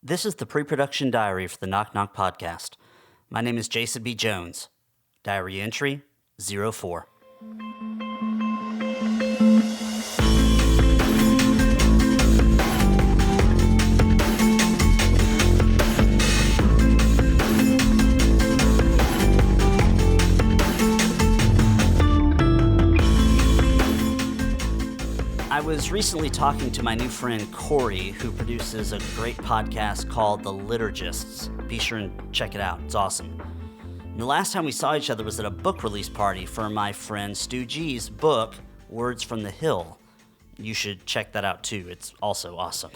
This is the pre-production diary for the Knock Knock podcast. My name is Jason B. Jones. Diary entry 04. I was recently talking to my new friend Corey, who produces a great podcast called The Liturgists. Be sure and check it out. It's awesome. And the last time we saw each other was at a book release party for my friend Stu G's book, Words from the Hill. You should check that out too. It's also awesome.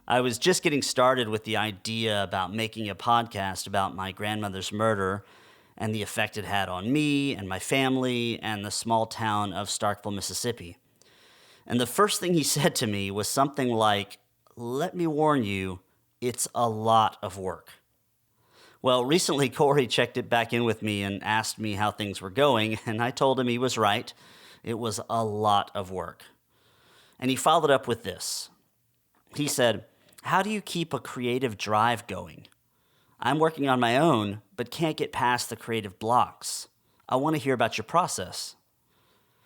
I was just getting started with the idea about making a podcast about my grandmother's murder and the effect it had on me and my family and the small town of Starkville, Mississippi. And the first thing he said to me was something like, "Let me warn you, it's a lot of work." Well, recently Corey checked it back in with me and asked me how things were going, and I told him he was right. It was a lot of work. And he followed up with this. He said, "How do you keep a creative drive going? I'm working on my own, but can't get past the creative blocks. I want to hear about your process."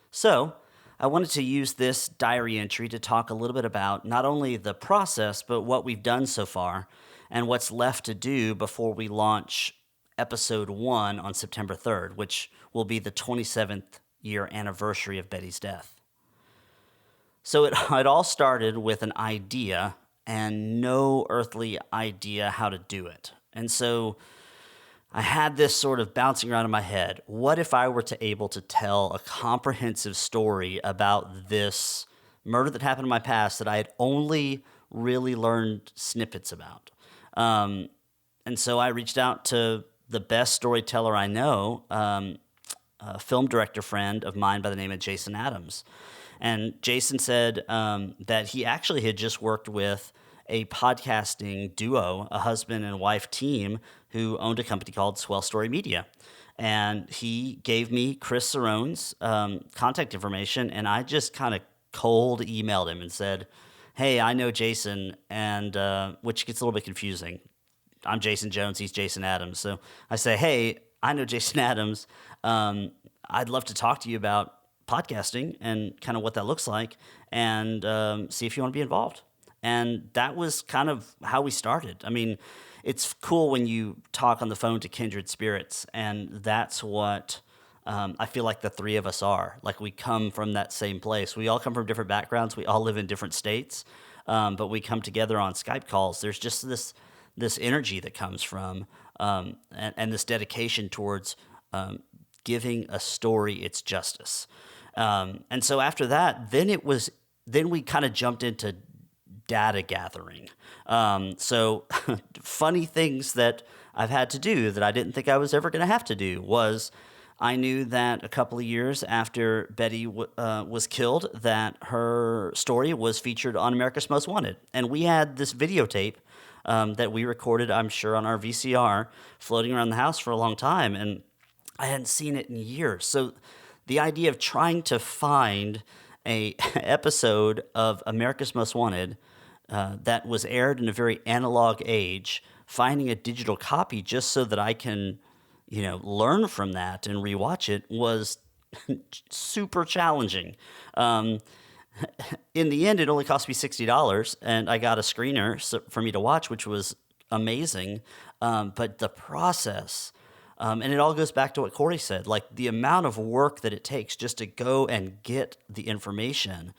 So, I wanted to use this diary entry to talk a little bit about not only the process, but what we've done so far and what's left to do before we launch episode 1 on September 3rd, which will be the 27th year anniversary of Betty's death. So it all started with an idea and no earthly idea how to do it. And so I had this sort of bouncing around in my head. What if I were to able to tell a comprehensive story about this murder that happened in my past that I had only really learned snippets about? And so I reached out to the best storyteller I know, a film director friend of mine by the name of Jason Adams. And Jason said that he actually had just worked with a podcasting duo, a husband and wife team who owned a company called Swell Story Media. And he gave me Chris Cerrone's contact information, and I just kind of cold emailed him and said, "Hey, I know Jason," and which gets a little bit confusing. I'm Jason Jones, he's Jason Adams. So I say, "Hey, I know Jason Adams. I'd love to talk to you about podcasting and kind of what that looks like, and see if you want to be involved." And that was kind of how we started. I mean, it's cool when you talk on the phone to kindred spirits, and that's what I feel like the three of us are. Like, we come from that same place. We all come from different backgrounds. We all live in different states, but we come together on Skype calls. There's just this energy that comes from and this dedication towards giving a story its justice. And so after that, then we kind of jumped into data gathering. So funny things that I've had to do that I didn't think I was ever going to have to do was I knew that a couple of years after Betty was killed, that her story was featured on America's Most Wanted. And we had this videotape that we recorded, I'm sure, on our VCR floating around the house for a long time. And I hadn't seen it in years. So the idea of trying to find a episode of America's Most Wanted that was aired in a very analog age, finding a digital copy just so that I can, learn from that and rewatch it was super challenging. In the end, it only cost me $60, and I got a screener for me to watch, which was amazing. But the process, and it all goes back to what Corey said, like the amount of work that it takes just to go and get the information.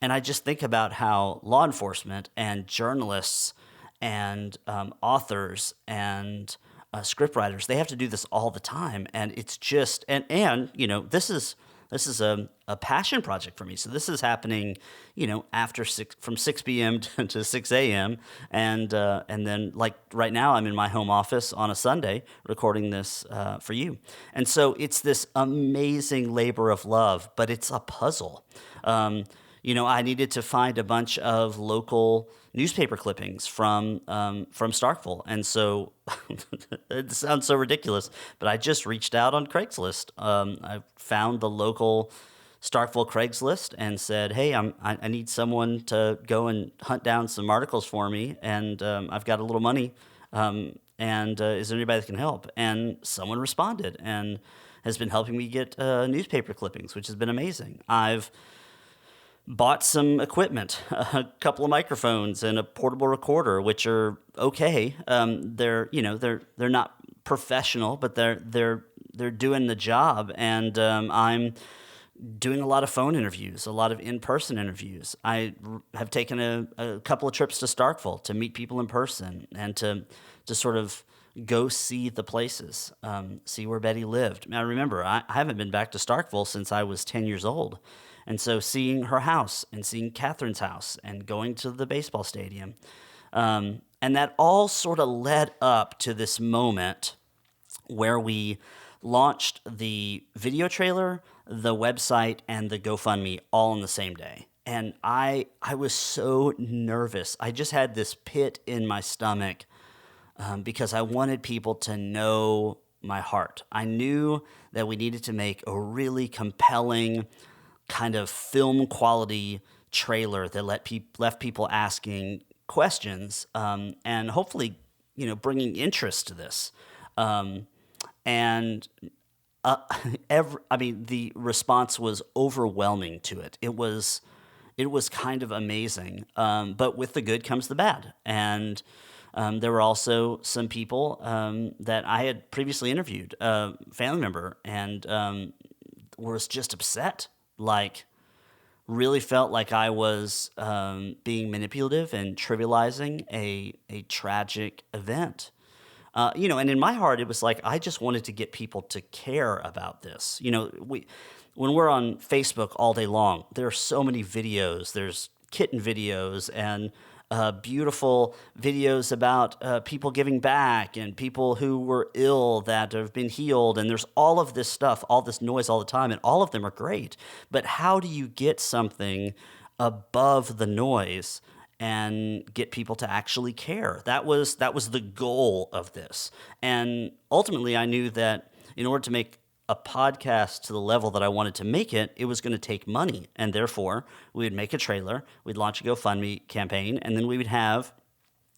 And I just think about how law enforcement and journalists and authors and scriptwriters, they have to do this all the time. And it's just, and this is a passion project for me. So this is happening, after from 6 p.m. to 6 a.m. And then, like, right now I'm in my home office on a Sunday recording this for you. And so it's this amazing labor of love, but it's a puzzle. I needed to find a bunch of local newspaper clippings from Starkville. And so it sounds so ridiculous, but I just reached out on Craigslist. I found the local Starkville Craigslist and said, "Hey, I need someone to go and hunt down some articles for me, and I've got a little money, and is there anybody that can help?" And someone responded and has been helping me get newspaper clippings, which has been amazing. I've bought some equipment, a couple of microphones and a portable recorder, which are okay. They're not professional, but they're doing the job, and I'm doing a lot of phone interviews, a lot of in-person interviews. I have taken a couple of trips to Starkville to meet people in person and to sort of go see the places, see where Betty lived. Now, remember, I haven't been back to Starkville since I was 10 years old. And so seeing her house and seeing Catherine's house and going to the baseball stadium, and that all sort of led up to this moment where we launched the video trailer, the website, and the GoFundMe all on the same day. And I was so nervous. I just had this pit in my stomach because I wanted people to know my heart. I knew that we needed to make a really compelling kind of film quality trailer that left people asking questions, and hopefully, bringing interest to this. The response was overwhelming to it. It was kind of amazing. But with the good comes the bad. And there were also some people that I had previously interviewed, a family member, and was just upset. Like, really felt like I was being manipulative and trivializing a tragic event. And in my heart, it was like I just wanted to get people to care about this. When we're on Facebook all day long, there are so many videos. There's kitten videos and beautiful videos about people giving back and people who were ill that have been healed. And there's all of this stuff, all this noise all the time, and all of them are great. But how do you get something above the noise and get people to actually care? That was the goal of this. And ultimately, I knew that in order to make a podcast to the level that I wanted to make it, it was going to take money. And therefore, we would make a trailer, we'd launch a GoFundMe campaign, and then we would have,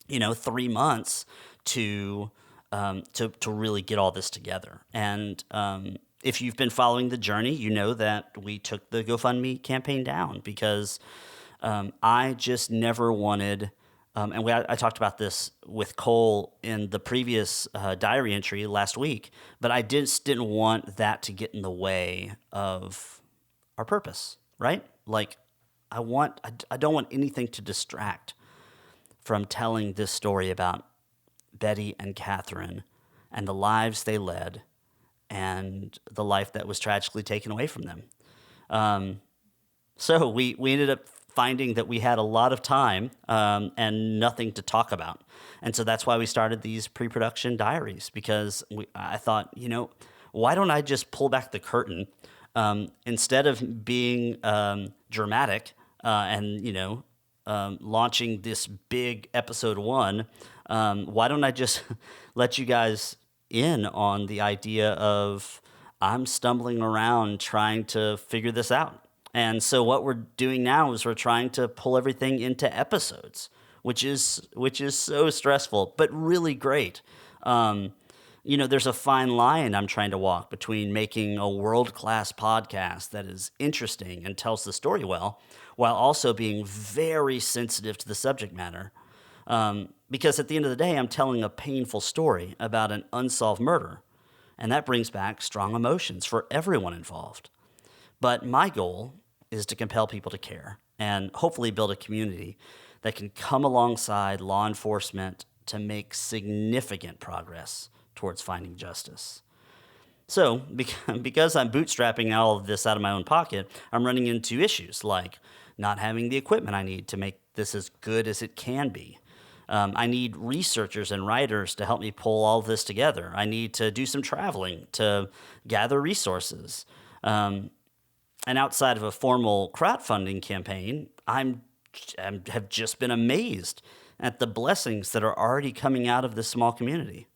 3 months to really get all this together. And if you've been following the journey, you know that we took the GoFundMe campaign down because I just never wanted, I talked about this with Cole in the previous diary entry last week, but I just didn't want that to get in the way of our purpose, right? Like, I don't want anything to distract from telling this story about Betty and Catherine and the lives they led and the life that was tragically taken away from them. So we ended up finding that we had a lot of time and nothing to talk about. And so that's why we started these pre-production diaries, because I thought, why don't I just pull back the curtain instead of being dramatic and, launching this big episode 1, why don't I just let you guys in on the idea of I'm stumbling around trying to figure this out. And so what we're doing now is we're trying to pull everything into episodes, which is so stressful, but really great. There's a fine line I'm trying to walk between making a world-class podcast that is interesting and tells the story well, while also being very sensitive to the subject matter. Because at the end of the day, I'm telling a painful story about an unsolved murder, and that brings back strong emotions for everyone involved. But my goal is to compel people to care and hopefully build a community that can come alongside law enforcement to make significant progress towards finding justice. So, because I'm bootstrapping all of this out of my own pocket, I'm running into issues like not having the equipment I need to make this as good as it can be. I need researchers and writers to help me pull all of this together. I need to do some traveling to gather resources. And outside of a formal crowdfunding campaign, I have just been amazed at the blessings that are already coming out of this small community.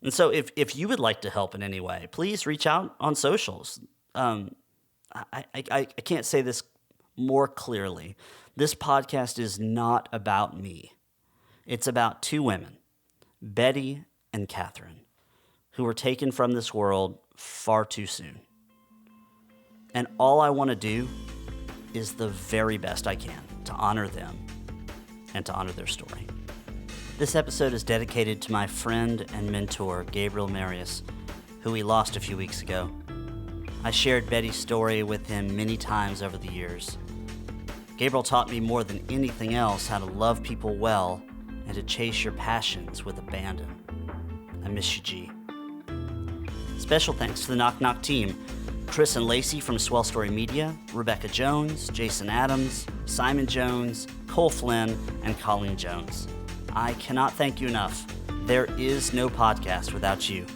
And so if you would like to help in any way, please reach out on socials. I can't say this more clearly. This podcast is not about me. It's about two women, Betty and Catherine, who were taken from this world far too soon. And all I want to do is the very best I can to honor them and to honor their story. This episode is dedicated to my friend and mentor, Gabriel Marius, who we lost a few weeks ago. I shared Betty's story with him many times over the years. Gabriel taught me more than anything else how to love people well and to chase your passions with abandon. I miss you, G. Special thanks to the Knock Knock team, Chris and Lacey from Swell Story Media, Rebecca Jones, Jason Adams, Simon Jones, Cole Flynn, and Colleen Jones. I cannot thank you enough. There is no podcast without you.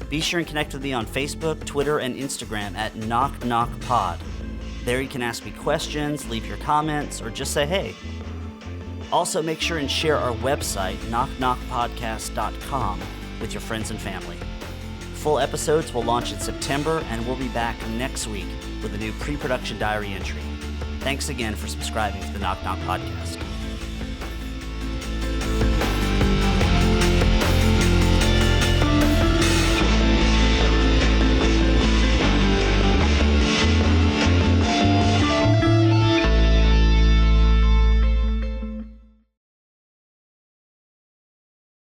Be sure and connect with me on Facebook, Twitter, and Instagram at Knock Knock Pod. There you can ask me questions, leave your comments, or just say hey. Also, make sure and share our website, knockknockpodcast.com, with your friends and family. Full episodes will launch in September, and we'll be back next week with a new pre-production diary entry. Thanks again for subscribing to the Knock Knock Podcast.